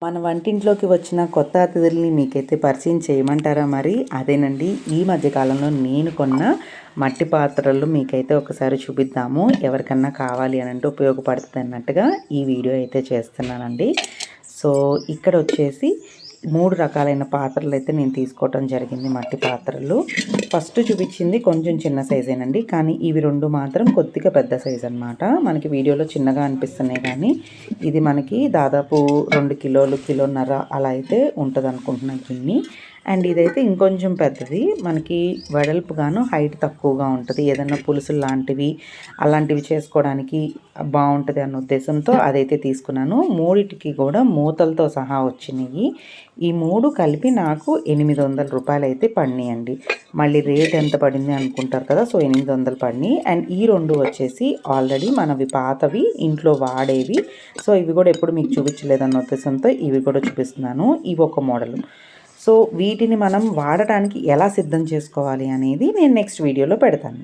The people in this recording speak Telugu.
మన వంటింట్లోకి వచ్చిన కొత్త అతిథుల్ని మీకైతే పరిచయం చేయమంటారా? మరి అదేనండి, ఈ మధ్యకాలంలో నేను కొన్న మట్టి పాత్రలు మీకైతే ఒకసారి చూపిద్దాము. ఎవరికన్నా కావాలి అని అంటే ఉపయోగపడుతుంది అన్నట్టుగా ఈ వీడియో అయితే చేస్తున్నానండి. సో ఇక్కడ వచ్చేసి 3 రకాలైన పాత్రలు అయితే నేను తీసుకోవటం జరిగింది. మట్టి పాత్రలు ఫస్ట్ చూపించింది కొంచెం చిన్న సైజేనండి, కానీ ఇవి 2 మాత్రం కొద్దిగా పెద్ద సైజ్ అనమాట. మనకి వీడియోలో చిన్నగా అనిపిస్తున్నాయి, కానీ ఇది మనకి దాదాపు 2 కిలోలు, కిలోన్నర అలా అయితే ఉంటుంది అనుకుంటున్నాను గిన్ని. అండ్ ఇదైతే ఇంకొంచెం పెద్దది, మనకి వెడల్పుగాను హైట్ తక్కువగా ఉంటుంది. ఏదైనా పులుసులు లాంటివి అలాంటివి చేసుకోవడానికి బాగుంటుంది అన్న ఉద్దేశంతో అదైతే తీసుకున్నాను. మూడిటికి కూడా మూతలతో సహా వచ్చినాయి. ఈ 3 కలిపి నాకు 800 రూపాయలు అయితే పడినాయండి. మళ్ళీ రేట్ ఎంత పడింది అనుకుంటారు కదా, సో 800 పడినాయి. అండ్ ఈ 2 వచ్చేసి ఆల్రెడీ మనవి పాతవి, ఇంట్లో వాడేవి. సో ఇవి కూడా ఎప్పుడు మీకు చూపించలేదన్న ఉద్దేశంతో ఇవి కూడా చూపిస్తున్నాను. ఇవి ఒక మోడలు. సో వీటిని మనం వాడటానికి ఎలా సిద్ధం చేసుకోవాలి అనేది నేను నెక్స్ట్ వీడియోలో పెడతాను.